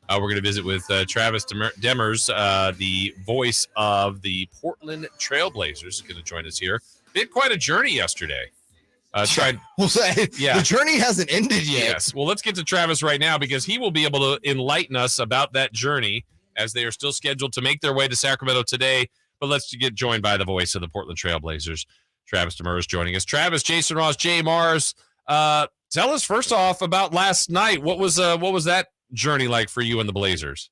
We're going to visit with Travis Demers, the voice of the Portland Trailblazers, is going to join us here. They had quite a journey yesterday. The journey hasn't ended yet. Yes. Well, let's get to Travis right now because he will be able to enlighten us about that journey as they are still scheduled to make their way to Sacramento today. But let's get joined by the voice of the Portland Trailblazers, Travis Demers, joining us. Travis, Jason Ross, Jay Mars, tell us first off about last night. What was that journey like for you and the Blazers?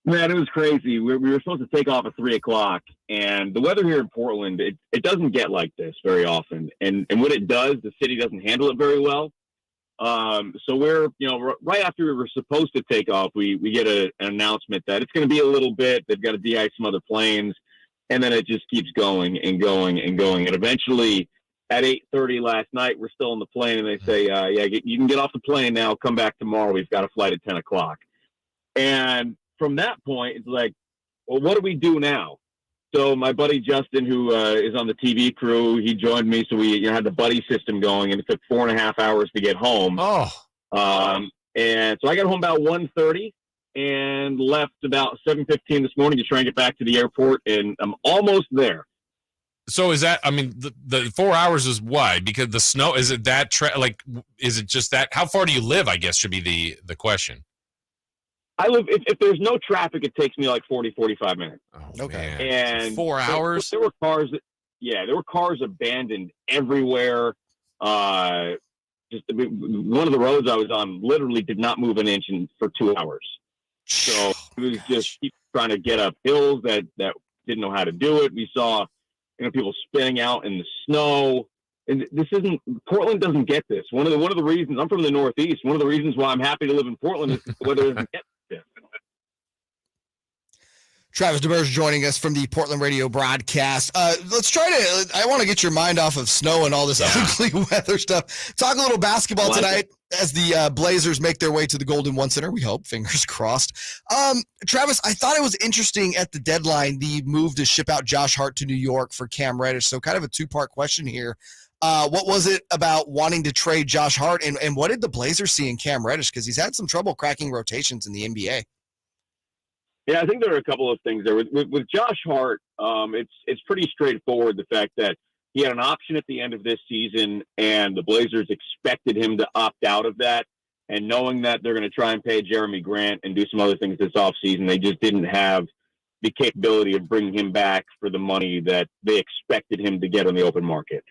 Man, it was crazy. We were supposed to take off at 3:00, and the weather here in Portland, it doesn't get like this very often. And when it does, the city doesn't handle it very well. So we're, right after we were supposed to take off, we get an announcement that it's going to be a little bit. They've got to de-ice some other planes, and then it just keeps going and going and going. And eventually, at 8:30 last night, we're still on the plane, and they say, you can get off the plane now. Come back tomorrow. We've got a flight at 10:00. And from that point, it's like, well, what do we do now? So my buddy Justin, who is on the TV crew, he joined me. So we had the buddy system going, and it took 4.5 hours to get home. And so I got home about 1:30 and left about 7:15 this morning to try and get back to the airport, and I'm almost there. So is that, the 4 hours is why? Because the snow, is it that, is it just that? How far do you live, I guess, should be the question. I live, if there's no traffic, it takes me like 45 minutes. Oh, okay. Man. And 4 hours? There were cars abandoned everywhere. Just one of the roads I was on literally did not move an inch for 2 hours. So it was just people trying to get up hills that didn't know how to do it. We saw, people spinning out in the snow. And Portland doesn't get this. One of the reasons, I'm from the Northeast, one of the reasons why I'm happy to live in Portland is the weather doesn't get this. Travis Demers joining us from the Portland radio broadcast. Let's I want to get your mind off of snow and all this ugly weather stuff. Talk a little basketball tonight as the Blazers make their way to the Golden One Center. We hope, fingers crossed. Travis, I thought it was interesting at the deadline, the move to ship out Josh Hart to New York for Cam Reddish. So kind of a two-part question here. What was it about wanting to trade Josh Hart, and what did the Blazers see in Cam Reddish? Because he's had some trouble cracking rotations in the NBA. Yeah, I think there are a couple of things there. With Josh Hart, it's pretty straightforward, the fact that he had an option at the end of this season, and the Blazers expected him to opt out of that. And knowing that they're going to try and pay Jeremy Grant and do some other things this offseason, they just didn't have the capability of bringing him back for the money that they expected him to get on the open market.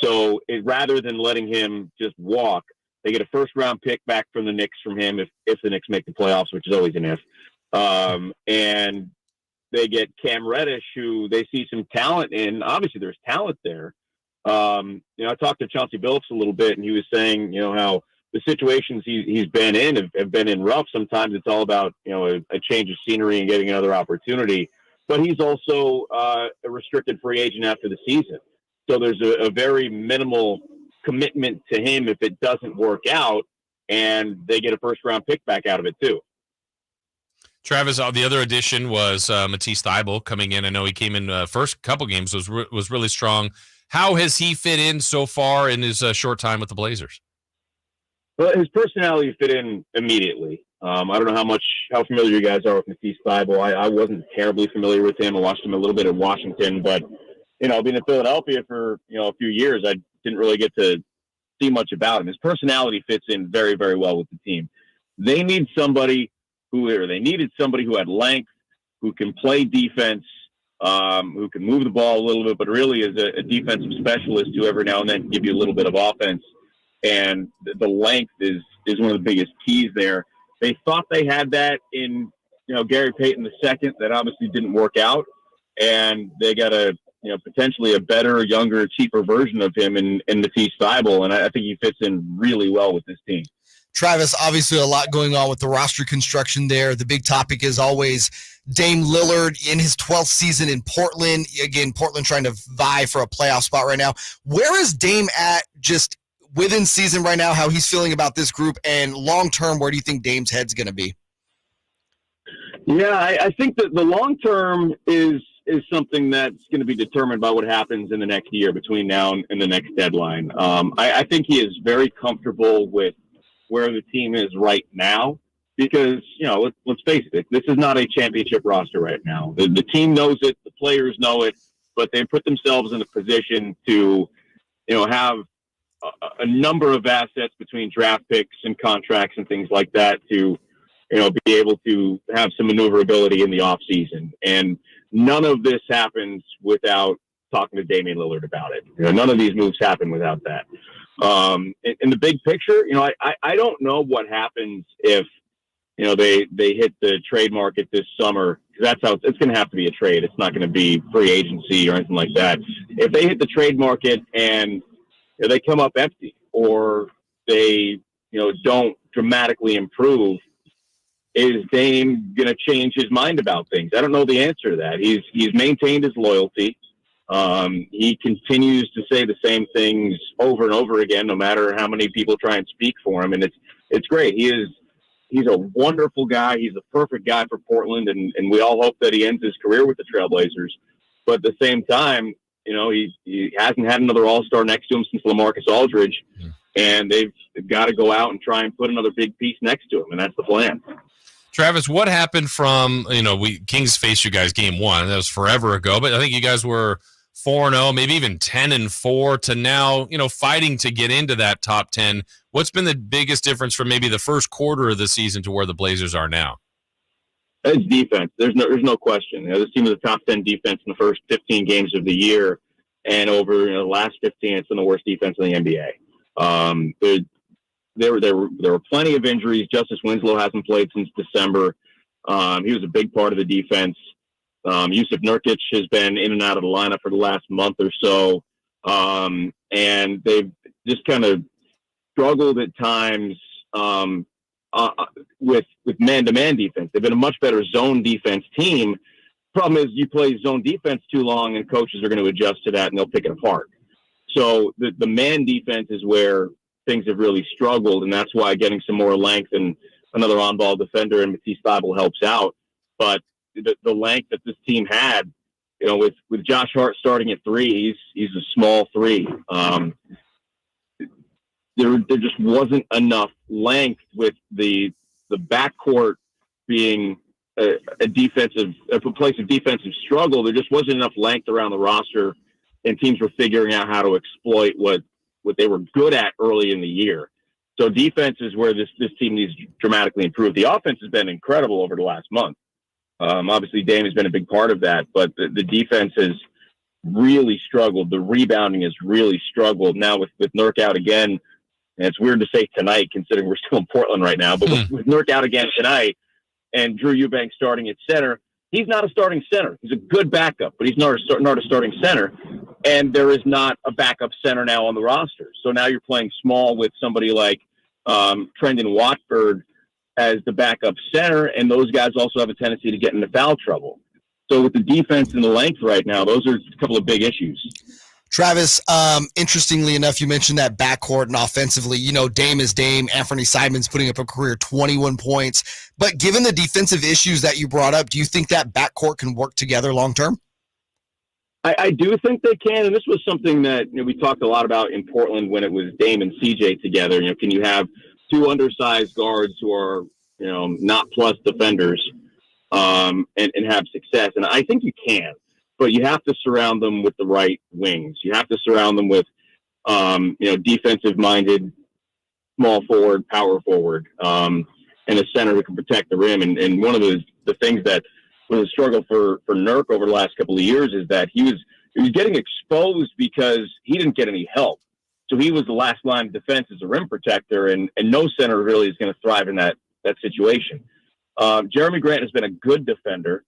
So rather than letting him just walk, they get a first-round pick back from the Knicks from him if the Knicks make the playoffs, which is always an if. And they get Cam Reddish, who they see some talent in. Obviously, there's talent there. I talked to Chauncey Billups a little bit, and he was saying, how the situations he's been in have been in rough. Sometimes it's all about, a change of scenery and getting another opportunity. But he's also a restricted free agent after the season. So there's a very minimal commitment to him if it doesn't work out, and they get a first-round pick back out of it too. Travis, the other addition was Matisse Thybulle coming in. I know he came in first couple games, was really strong. How has he fit in so far in his short time with the Blazers? Well, his personality fit in immediately. I don't know how familiar you guys are with Matisse Thybulle. I wasn't terribly familiar with him. I watched him a little bit at Washington, but being in Philadelphia for a few years, I didn't really get to see much about him. His personality fits in very, very well with the team. They needed somebody who had length, who can play defense, who can move the ball a little bit, but really is a defensive specialist who every now and then can give you a little bit of offense. And the length is one of the biggest keys there. They thought they had that in Gary Payton II. That obviously didn't work out, and they got potentially a better, younger, cheaper version of him in Matisse Thybulle, and I think he fits in really well with this team. Travis, obviously a lot going on with the roster construction there. The big topic is always Dame Lillard in his 12th season in Portland. Again, Portland trying to vie for a playoff spot right now. Where is Dame at just within season right now, how he's feeling about this group, and long-term, where do you think Dame's head's going to be? Yeah, I think that the long-term is something that's going to be determined by what happens in the next year between now and the next deadline. I think he is very comfortable with where the team is right now. because, let's face it, this is not a championship roster right now. The team knows it, the players know it, but they put themselves in a position to, have a number of assets between draft picks and contracts and things like that to, be able to have some maneuverability in the off season. And none of this happens without talking to Damian Lillard about it. None of these moves happen without that. In the big picture, I don't know what happens if, they hit the trade market this summer. That's how it's going to have to be a trade. It's not going to be free agency or anything like that. If they hit the trade market and they come up empty, or they, don't dramatically improve, is Dame going to change his mind about things? I don't know the answer to that. He's maintained his loyalty. He continues to say the same things over and over again, no matter how many people try and speak for him. And it's great. He's a wonderful guy. He's a perfect guy for Portland. And we all hope that he ends his career with the Trailblazers. But at the same time, he hasn't had another all-star next to him since LaMarcus Aldridge. And they've got to go out and try and put another big piece next to him. And that's the plan. Travis, what happened from, Kings faced you guys game one. That was forever ago, but I think you guys were 4-0, maybe even 10-4 to now, fighting to get into that top 10. What's been the biggest difference from maybe the first quarter of the season to where the Blazers are now? It's defense. There's no question. This team is a top 10 defense in the first 15 games of the year, and over the last 15, it's been the worst defense in the NBA. There were plenty of injuries. Justice Winslow hasn't played since December. He was a big part of the defense. Yusuf Nurkic has been in and out of the lineup for the last month or so. And they've just kind of struggled at times with man-to-man defense. They've been a much better zone defense team. Problem is, you play zone defense too long, and coaches are going to adjust to that, and they'll pick it apart. So the man defense is where things have really struggled, and that's why getting some more length and another on-ball defender and Matisse Thybulle helps out. But the length that this team had, with Josh Hart starting at 3, he's a small 3. There just wasn't enough length with the backcourt being a place of defensive struggle. There just wasn't enough length around the roster, and teams were figuring out how to exploit what they were good at early in the year. So defense is where this team needs to dramatically improve. The offense has been incredible over the last month. Obviously, Dame has been a big part of that, but the defense has really struggled. The rebounding has really struggled. Now with Nurk out again, and it's weird to say tonight considering we're still in Portland right now, but with Nurk out again tonight and Drew Eubanks starting at center, he's not a starting center. He's a good backup, but he's not a starting center. And there is not a backup center now on the roster. So now you're playing small with somebody like Trendon Watford as the backup center, and those guys also have a tendency to get into foul trouble. So with the defense and the length right now, those are a couple of big issues. Travis, interestingly enough, you mentioned that backcourt and offensively, Dame is Dame. Anthony Simons putting up a career 21 points. But given the defensive issues that you brought up, do you think that backcourt can work together long-term? I do think they can, and this was something that we talked a lot about in Portland when it was Dame and CJ together. Can you have two undersized guards who are not plus defenders and have success? And I think you can, but you have to surround them with the right wings. You have to surround them with defensive-minded small forward, power forward, and a center who can protect the rim. And one of the things that was a struggle for Nurk over the last couple of years is that he was getting exposed because he didn't get any help. So he was the last line of defense as a rim protector, and no center really is going to thrive in that situation. Jeremy Grant has been a good defender,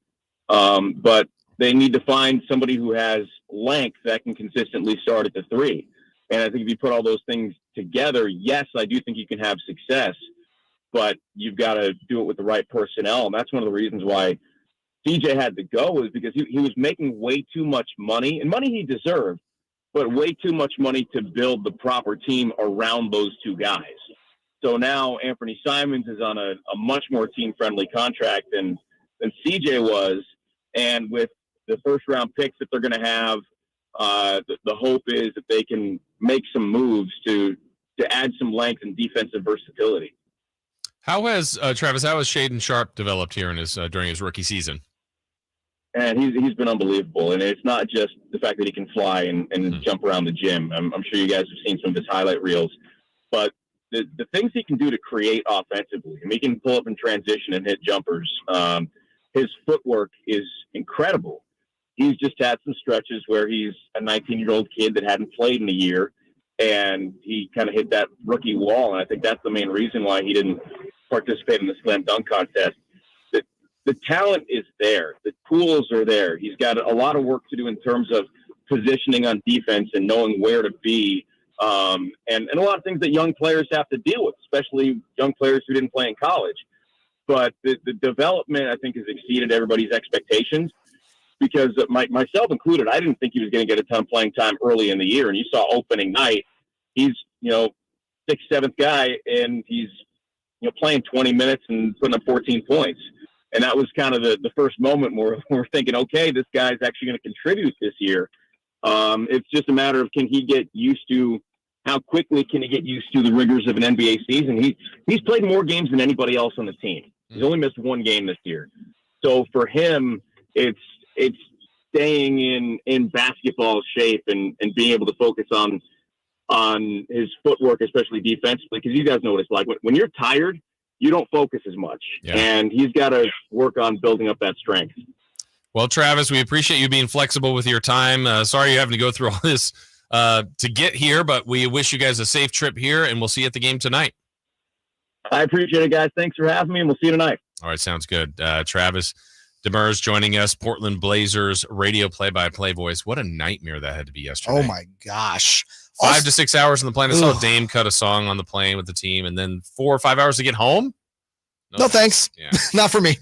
but they need to find somebody who has length that can consistently start at the 3. And I think if you put all those things together, yes, I do think you can have success, but you've got to do it with the right personnel. And that's one of the reasons why CJ had to go, is because he was making way too much money, and money he deserved, but way too much money to build the proper team around those two guys. So now Anthony Simons is on a much more team-friendly contract than CJ was, and with the first-round picks that they're going to have, the hope is that they can make some moves to add some length and defensive versatility. How has Travis? How has Shaedon Sharpe developed here in his during his rookie season? And he's been unbelievable. And it's not just the fact that he can fly and jump around the gym. I'm sure you guys have seen some of his highlight reels, but the things he can do to create offensively, and he can pull up in transition and hit jumpers. His footwork is incredible. He's just had some stretches where he's a 19-year-old kid that hadn't played in a year, and he kind of hit that rookie wall. And I think that's the main reason why he didn't participate in the slam dunk contest. The talent is there. The tools are there. He's got a lot of work to do in terms of positioning on defense and knowing where to be. And a lot of things that young players have to deal with, especially young players who didn't play in college. But the development, I think, has exceeded everybody's expectations because myself included, I didn't think he was going to get a ton of playing time early in the year. And you saw opening night, he's, 6th, 7th guy, and he's, playing 20 minutes and putting up 14 points. And that was kind of the first moment where we're thinking, okay, this guy's actually going to contribute this year. It's just a matter of, can he get used to, how quickly can he get used to the rigors of an NBA season? He's played more games than anybody else on the team. He's only missed one game this year. So for him, it's staying in basketball shape and being able to focus on his footwork, especially defensively, because you guys know what it's like. When you're tired, you don't focus as much. Yeah. And he's got to work on building up that strength. Well, Travis, we appreciate you being flexible with your time. Sorry you're having to go through all this to get here, but we wish you guys a safe trip here, and we'll see you at the game tonight. I appreciate it, guys. Thanks for having me, and we'll see you tonight. All right, sounds good. Travis Demers joining us, Portland Blazers radio play-by-play voice. What a nightmare that had to be yesterday. Oh, my gosh. 5 to 6 hours on the plane. I saw Dame cut a song on the plane with the team, and then 4 or 5 hours to get home. No thanks. Yeah. Not for me.